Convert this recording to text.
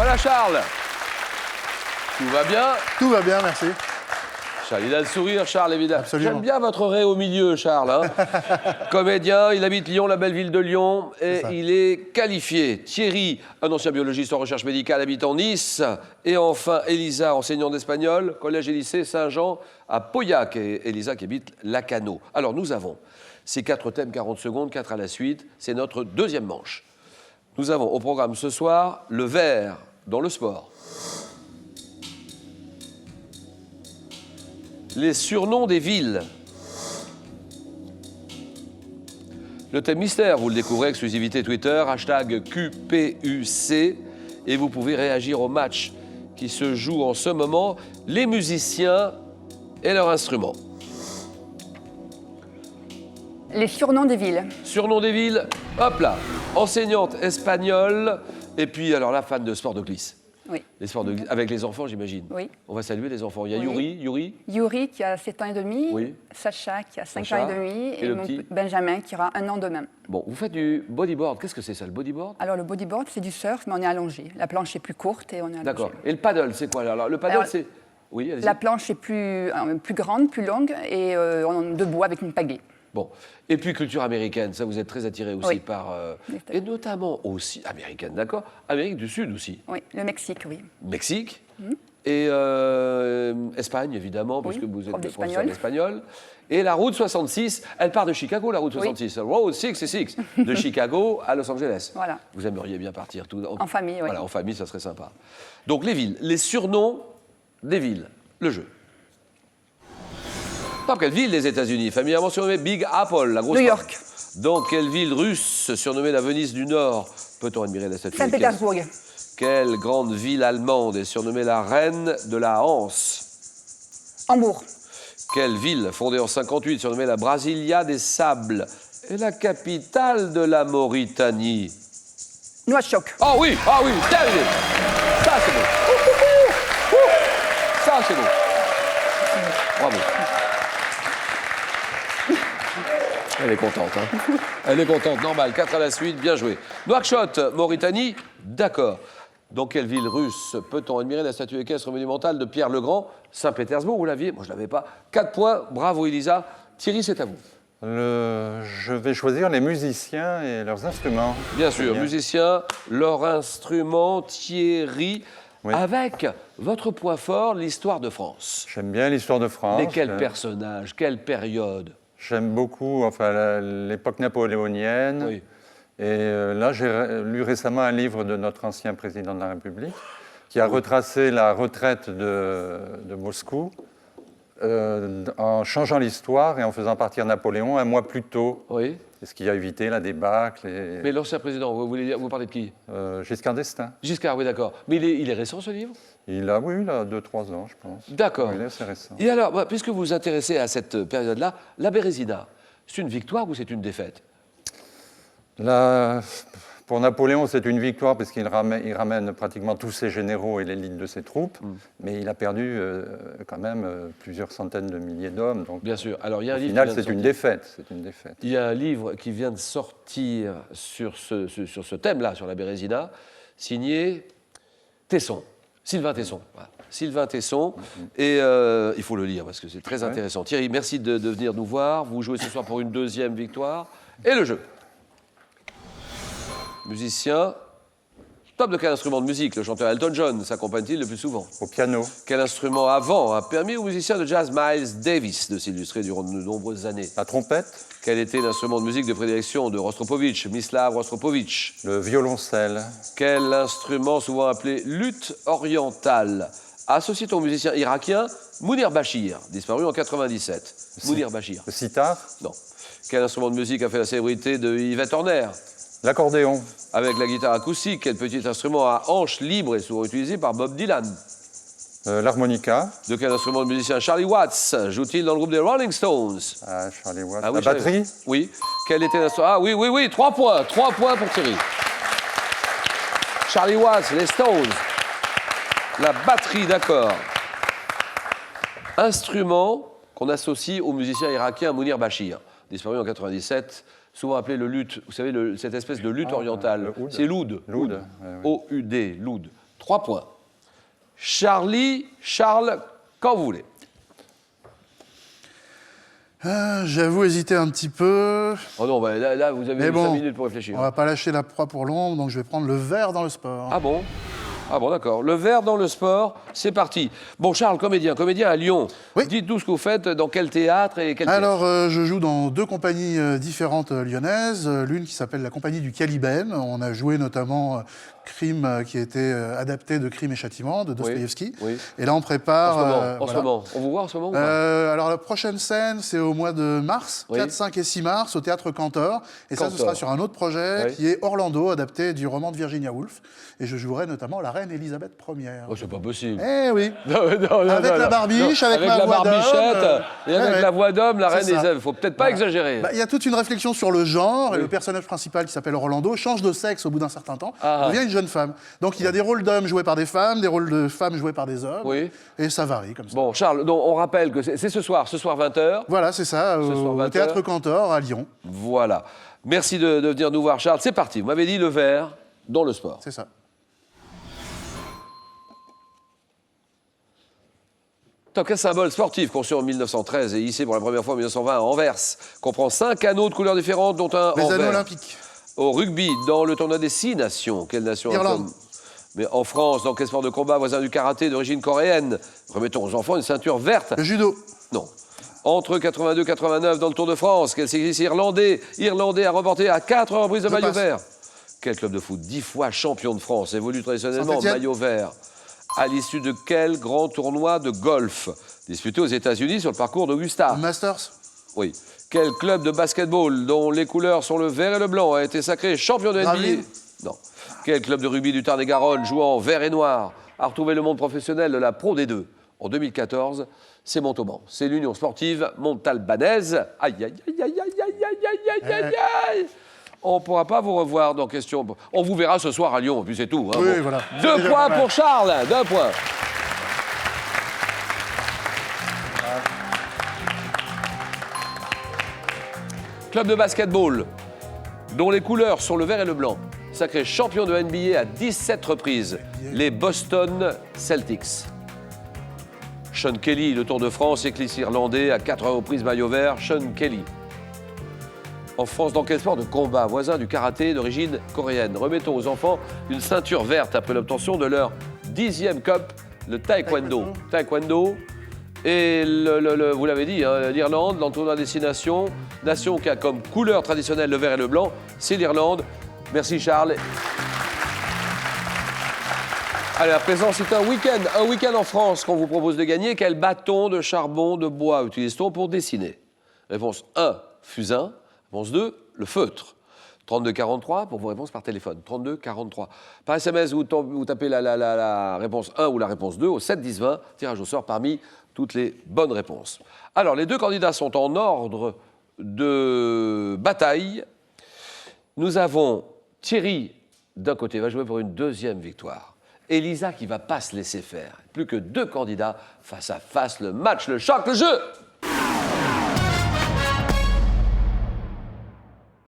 Voilà Charles. Tout va bien? Tout va bien, merci. Charles, il a le sourire, Charles, évidemment. Absolument. J'aime bien votre ré au milieu, Charles. Hein. Comédien, il habite Lyon, la belle ville de Lyon, et il est qualifié. Thierry, un ancien biologiste en recherche médicale, habitant Nice. Et enfin, Elisa, enseignante d'espagnol, collège et lycée Saint-Jean à Pauillac. Et Elisa qui habite Lacanau. Alors, nous avons ces 4 thèmes, 40 secondes, 4 à la suite. C'est notre deuxième manche. Nous avons au programme ce soir le vert dans le sport. Les surnoms des villes. Le thème mystère, vous le découvrez, exclusivité Twitter, hashtag QPUC. Et vous pouvez réagir au match qui se joue en ce moment, les musiciens et leurs instruments. Les surnoms des villes. Surnoms des villes, hop là, enseignante espagnole, et puis alors la fan de sport de glisse. Oui. Les sports de glisse, avec les enfants, j'imagine. Oui. On va saluer les enfants. Il y a Oui. Yuri qui a 7 ans et demi, Oui. Sacha qui a 5 Sacha, ans et demi, et et le mon petit Benjamin qui aura 1 an demain. Bon, vous faites du bodyboard. Qu'est-ce que c'est ça, le bodyboard? Alors le bodyboard, c'est du surf, mais on est allongé. La planche est plus courte et on est allongé. D'accord. Et le paddle, c'est quoi alors? Le paddle, Alors, c'est... Oui, allez-y. La planche est plus grande, plus longue, et on est debout avec une pagaie. Bon. Et puis culture américaine, ça vous êtes très attiré aussi Oui. par... Exactement. et notamment aussi américaine, d'accord? Amérique du Sud aussi. Oui, le Mexique, oui. Mexique. Et Espagne, évidemment, puisque vous êtes prof professeur d'espagnol. d'espagnol. Et la route 66, elle part de Chicago, la route 66. Road 66, de Chicago à Los Angeles. Voilà. Vous aimeriez bien partir tout En famille, oui. Voilà, en famille, ça serait sympa. Donc les villes, les surnoms des villes, le jeu. Dans quelle ville des États-Unis, familièrement surnommée Big Apple, la grosse... New York. Dans quelle ville russe, surnommée la Venise du Nord, peut-on admirer la statue de Saint-Pétersbourg. Quelle grande ville allemande est surnommée la reine de la Hanse? Hambourg. Quelle ville, fondée en 58, surnommée la Brasilia des Sables, est la capitale de la Mauritanie? Nouakchott. Ah oui, terminé. Ça, c'est bon. Ça, c'est bon. Bravo. Elle est contente, hein. Elle est contente, normal. 4 à la suite, bien joué. Nouakchott, Mauritanie, d'accord. Dans quelle ville russe peut-on admirer la statue équestre monumentale de Pierre le Grand? Saint-Pétersbourg, vous l'aviez? Moi, je ne l'avais pas. 4 points, bravo Elisa. Thierry, c'est à vous. Je vais choisir les musiciens et leurs instruments. Bien sûr, musiciens, leur instrument, Thierry, Oui. avec votre point fort, l'histoire de France. J'aime bien l'histoire de France. Mais quel personnage, quelle période? J'aime beaucoup l'époque napoléonienne. Oui. Et là, j'ai lu récemment un livre de notre ancien président de la République qui a retracé la retraite de Moscou en changeant l'histoire et en faisant partir Napoléon un mois plus tôt. Oui. C'est ce qui a évité la débâcle. Mais l'ancien président, vous parlez de qui? Giscard d'Estaing. Giscard, oui, d'accord. Mais il est récent, ce livre? Il a 2-3 ans, je pense. D'accord. Il est assez récent. Et alors, puisque vous vous intéressez à cette période-là, la Bérésina, c'est une victoire ou c'est une défaite? Là, pour Napoléon, c'est une victoire parce qu'il ramène pratiquement tous ses généraux et l'élite de ses troupes, mais il a perdu quand même plusieurs centaines de milliers d'hommes. Donc, Bien sûr. Alors, il y a un au livre final, qui vient de c'est une sortir. défaite. C'est une défaite. Il y a un livre qui vient de sortir sur ce thème-là, sur la Bérésina, signé Tesson, Sylvain Tesson. Voilà. Sylvain Tesson, et il faut le lire parce que c'est très intéressant. Thierry, merci de venir nous voir. Vous jouez ce soir pour une deuxième victoire. Et le jeu. Musicien, top de quel instrument de musique le chanteur Elton John s'accompagne-t-il le plus souvent? Au piano, Quel instrument avant a permis au musicien de jazz Miles Davis de s'illustrer durant de nombreuses années? la trompette, Quel était l'instrument de musique de prédilection de Rostropovitch, Mislav Rostropovitch? le violoncelle, Quel instrument souvent appelé luth orientale associé au musicien irakien Mounir Bachir, disparu en 97? Mounir Bachir. le sitar, Non. Quel instrument de musique a fait la célébrité de Yvette Horner? l'accordéon, Avec la guitare acoustique, quel petit instrument à hanches libres est souvent utilisé par Bob Dylan? l'harmonica, De quel instrument de musicien Charlie Watts joue-t-il dans le groupe des Rolling Stones? Charlie Watts, Ah oui, la batterie, Oui. Quel était l'instrument? Ah oui, 3 points. 3 points pour Thierry. Charlie Watts, les Stones. La batterie, d'accord. Instrument qu'on associe au musicien irakien Mounir Bachir, disparu en 97, souvent appelé le luth. Vous savez, cette espèce de luth orientale. le oud. C'est l'oud. L'oud, O-U-D, l'oud. 3 points. Charles, quand vous voulez. J'avoue hésiter un petit peu. Oh non, bah là, vous avez Mais 5 bon, minutes pour réfléchir. on va pas lâcher la proie pour l'ombre, donc je vais prendre le vert dans le sport. Ah bon? Ah bon, d'accord. Le vert dans le sport, c'est parti. Bon, Charles, comédien à Lyon. Oui. Dites-nous ce que vous faites, dans quel théâtre et quelle pièce. Alors, je joue dans 2 compagnies différentes lyonnaises. L'une qui s'appelle la compagnie du Caliben. On a joué notamment Crime, qui était adapté de Crime et Châtiment, de Dostoïevski. Oui. Et là, on prépare... En ce moment. On vous voit en ce moment ou pas alors, la prochaine scène, c'est au mois de mars, Oui. 4, 5 et 6 mars, au Théâtre Cantor. Et ça, ce Cantor. sera sur un autre projet Oui. qui est Orlando, adapté du roman de Virginia Woolf. Et je jouerai notamment la reine Elisabeth Ier. Oh, c'est pas possible. Eh oui. Non, Avec la barbiche, avec ma la voix d'homme, barbichette, et avec ouais. la voix d'homme, la C'est reine ça. Elisabeth. Il faut peut-être pas Voilà. exagérer. Bah, il y a toute une réflexion sur le genre, et Oui. le personnage principal qui s'appelle Orlando change de sexe au bout d'un certain temps, Ah. devient une jeune femme. Donc il y a des rôles d'hommes joués par des femmes, des rôles de femmes joués par des hommes, Oui. et ça varie comme ça. Bon, Charles, donc, on rappelle que c'est ce soir 20h. Voilà, c'est ça, Ce soir, au 20 Théâtre heures. Cantor à Lyon, Voilà. Merci de venir nous voir, Charles. C'est parti. Vous m'avez dit le vert dans le sport. c'est ça. Tant qu'un symbole sportif conçu en 1913 et hissé pour la première fois en 1920 à Anvers, comprend 5 anneaux de couleurs différentes, dont un Les en anneaux vert. olympiques. Au rugby, dans le tournoi des 6 nations. Quelle nation Irlande. Mais en France, dans quel sport de combat voisin du karaté d'origine coréenne? Remettons aux enfants une ceinture verte. Le judo. Non. Entre 82 et 89 dans le Tour de France, quel cycliste irlandais a remporté à 4 reprises le Je maillot passe. vert? Quel club de foot 10 fois champion de France évolue traditionnellement en Saint-Étienne. maillot vert? À l'issue de quel grand tournoi de golf disputé aux États-Unis sur le parcours d'Augusta? Masters. Oui. Quel club de basketball dont les couleurs sont le vert et le blanc a été sacré champion de NBA? Gravelines. Non. Quel club de rugby du Tarn-et-Garonne jouant en vert et noir a retrouvé le monde professionnel de la Pro D2 en 2014? C'est Montauban. C'est l'Union sportive montalbanaise. Aïe, aïe, aïe, aïe, aïe, aïe, aïe, aïe, aïe, aïe. On ne pourra pas vous revoir dans question. On vous verra ce soir à Lyon, puis c'est tout. Hein. Oui, Bon. voilà. 2 C'est déjà points pas mal. pour Charles. 2 points. Club de basketball, dont les couleurs sont le vert et le blanc, sacré champion de NBA à 17 reprises, les Boston Celtics. Sean Kelly, le Tour de France, cycliste irlandais, à 4 reprises maillot vert, Sean Kelly. En France, dans quel sport de combat voisin du karaté d'origine coréenne? Remettons aux enfants une ceinture verte après l'obtention de leur 10e cup, le taekwondo. Taekwondo. Et vous l'avez dit, hein, l'Irlande, dans le tournoi des 6 nations, nation qui a comme couleur traditionnelle le vert et le blanc, c'est l'Irlande. Merci Charles. Allez, à présent, c'est un week-end en France qu'on vous propose de gagner. Quel bâton de charbon de bois utilise-t-on pour dessiner? Réponse 1, fusain. Réponse 2, le feutre. 3243 pour vos réponses par téléphone. 3243. Par SMS, vous tapez la réponse 1 ou la réponse 2 au 7 10 20. Tirage au sort parmi toutes les bonnes réponses. Alors, les 2 candidats sont en ordre de bataille. Nous avons Thierry, d'un côté, va jouer pour une 2e victoire. Elisa qui ne va pas se laisser faire. Plus que 2 candidats face à face, le match, le choc, le jeu.